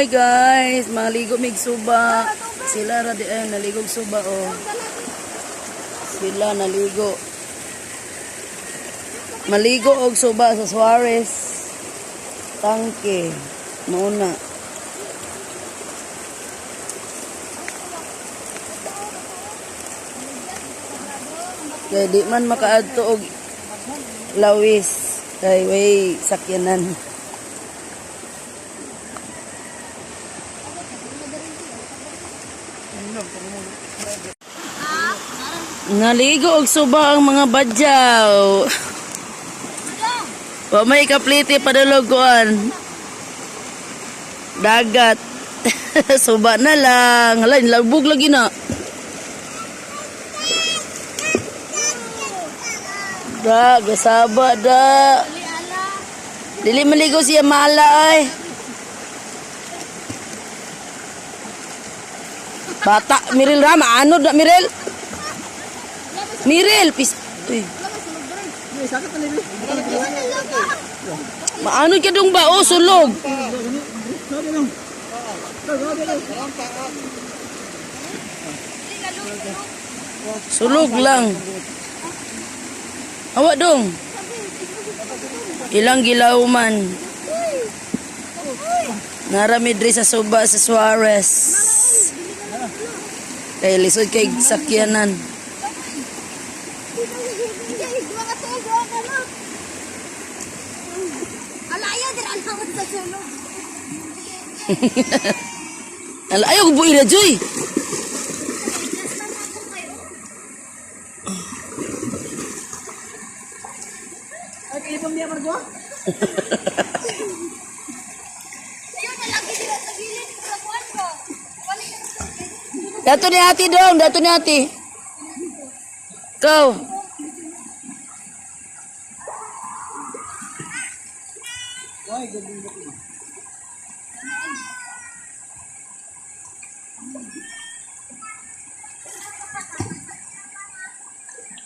Hi guys, maligo mig suba. Sila ra di ay naligog suba oh. Sila naligo. Maligo og suba sa Suarez. Tangke. Mauna. Kaya di man makaadto og lawis. Kay way sakyanan. Naligo og suba ang mga badyaw. Wa may kapliti padulog kuan. Dagat. Suba na lang. Hala, labog lagi na. Da, gasaba da. Dili maligo siya mala ay. Bata, Miril Rama, ano da Miril? Miril, pis. Uy. Maano ka dong ba? Oh, sulog. Sulog lang. Awak dong. Ilang gilaw man. Narami diri sa suba sa Suarez. Kay lisod kay sakyanan. Alayo ko buira joy. Dato ni hati dong, dato ni hati. Kau.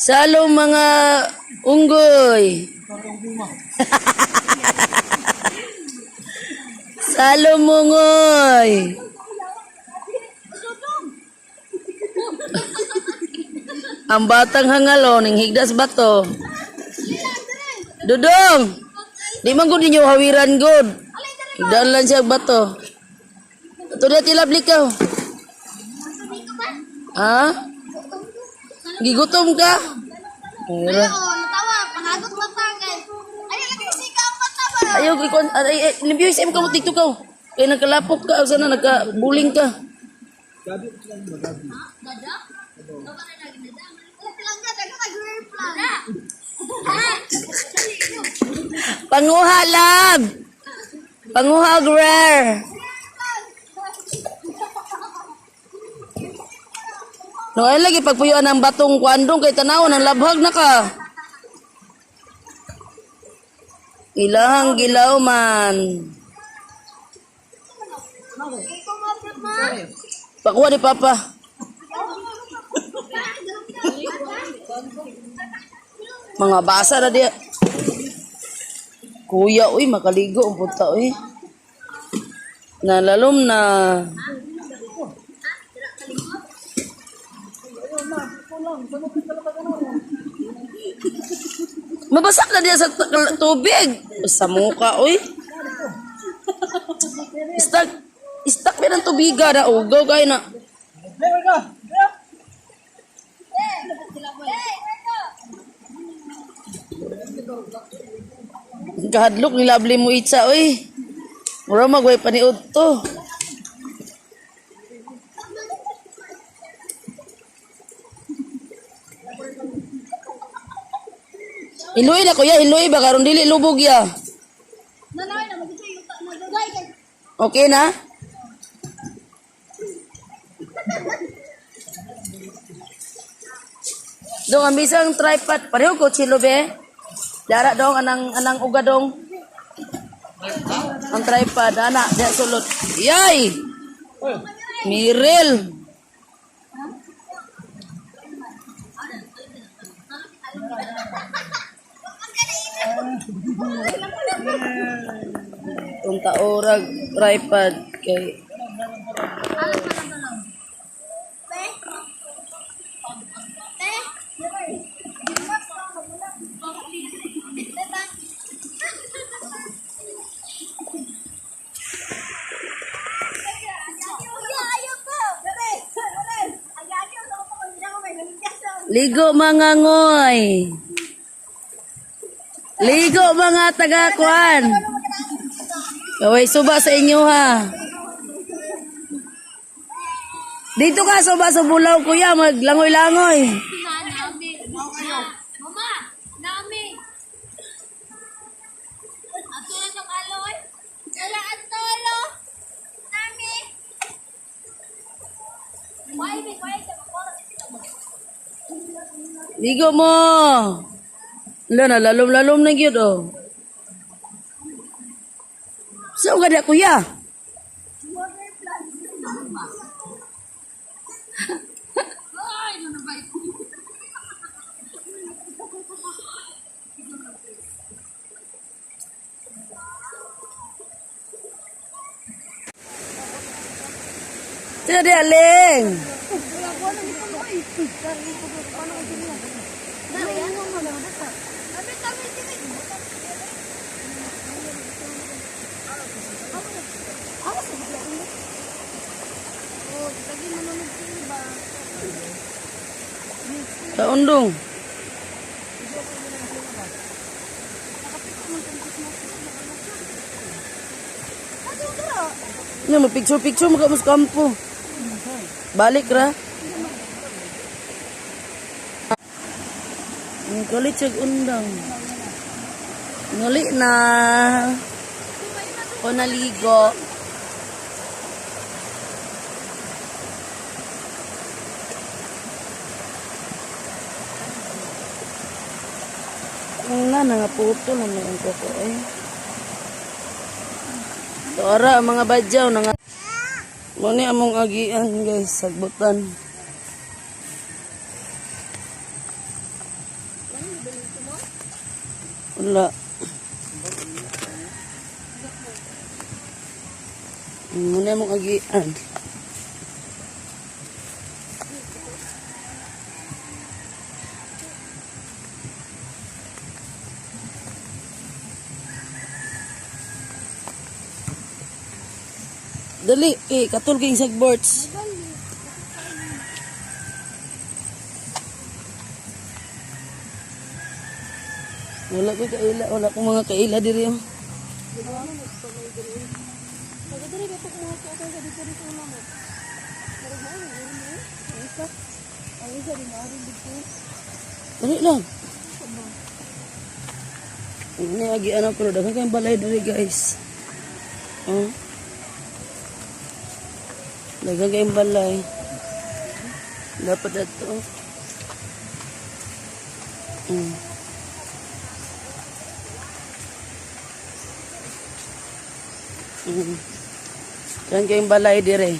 Salo mga unggoy. Salo mungoy. Ang batang hangalo ning higdas bato. Dudong. Di man gud ninyo hawiran gud. Higdan lang siya bato. Ito na tilabli ka. Ha? Gigutom ka? Ayun, tawa, panagot mo tangay. Ayun, lagi sika apat na ba? Ayun, limpyo SM ka mo tiktok ka. Kaya nagkalapok ka, sana nagka-bullying ka. Dada? Panguha lab. Panguha rare. No ay lagi pagpuyuan ng batong kwandong kay tanaw ng labhag na ka. Ilahang gilaw man. Pakuha ni Papa. Mga basa na dia. Kuya, uy, makaligo ang punta, uy. Nalalom na. Mabasak na dia sa tubig. Sa muka, uy. Istak pa ng tubiga na ugaw kayo na. Kahadlok ni Lovely mo itsa, uy. Mura magway paniud to. Iluy na kuya, iluy ba karon dili lubog ya. Okay na? Dong ang bisang tripod, pareho ko chilo be. Dara dong anang uga dong. Ang tripod ana, dia sulot. Yay! Miril. Unta orag tripod. kay ligo mga ngoy. Ligo mga taga-kuan. Kaway suba sa inyo ha. Dito ka suba sa bulaw kuya, maglangoy-langoy. Mama, nami. Ato na ng aloy. Wala ang tolo. Nami. Ligo mo. Wala na, lalom-lalom na gyud oh. Saan ka na kuya? Tidak dia Ling. Undung. Ini mau picture maka mas kampo. Balik ra. Kulit cek undang. Nguli na. O naligo. Wala na nga puto na may ko eh. Tora mga badyaw na nga. Muni among agian guys, sagbutan. Wala. Muni among agian. Dali, katul king sagboards. Wala ko kaila, wala ko mga kaila diri. Dali lang. Ini lagi anak ko dagang kay balay diri guys. Oh. Dagang kay balay. Dapat ato. Dagang kay balay dire.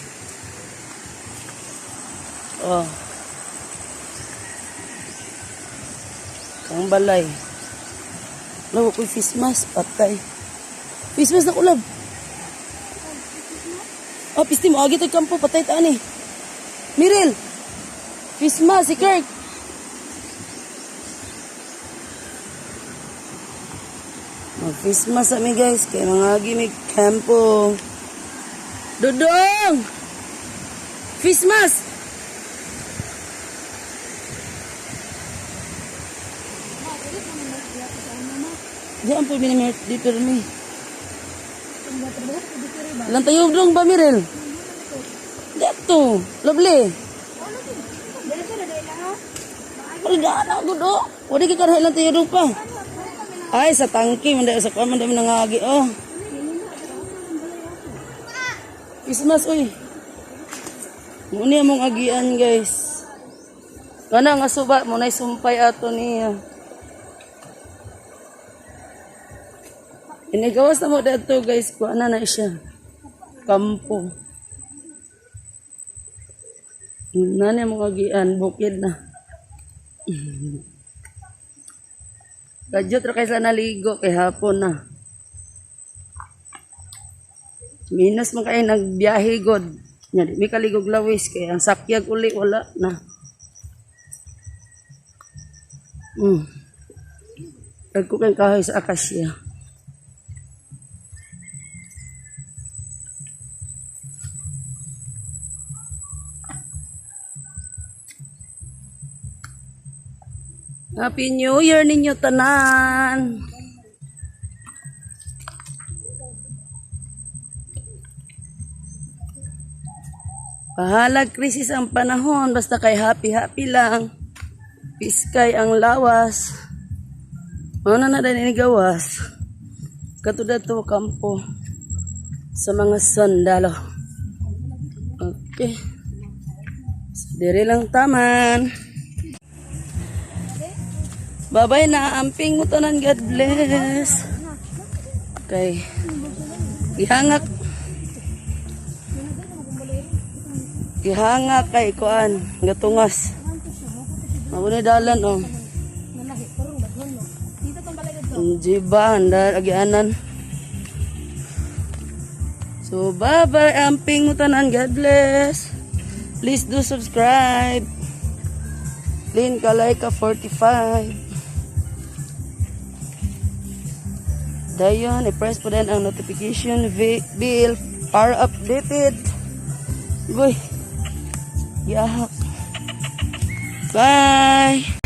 Oh. Kang balay. Lawa ko fish mask patay. Fish mask na kulab. Oh, pisti mo agi tag kampo patay ta ani. Mirel. Fish mask si Kirk. Fish mask ami guys kay mga agi mig kampo. Dodong. Fish mask. Diyan po minimit dito rin eh. Lantayog dong ba, Mirel? Dito. Lovely. Wala daan ako do. Wala ka karhay lantayog dong pa. Ay, sa tangki. Manda sa kaman dami nangagi. Oh. Christmas, uy. Muni among agian, guys. Kana nga suba. Muna'y sumpay ato niya. Inigawas na mo dito guys, kuha na siya. Kampo. Nani mga gian, bukid na. Kadyot ra kaysa naligo kay hapon na. Minus man kayo nagbiyahe god. Nya di mi kaligog lawis kay ang sakyag uli wala na. Dagko kay kahoy sa akasya. Happy New Year ninyo tanan. Pahalag krisis ang panahon, basta kay happy-happy lang. Piskay ang lawas. Ano na din inigawas. Katulad to kampo sa mga sandalo. Okay. Diri lang taman. Bye-bye na, amping mo tanan, God bless. Okay. Ihangak kay kuan, gatungas. Mabuni dalan oh. Jiba handa agianan. So bye-bye, amping mo tanan, God bless. Please do subscribe. Lin Kalaika 45. Dayon, i-press po din ang notification bell para updated. Goy. Yahak. Bye.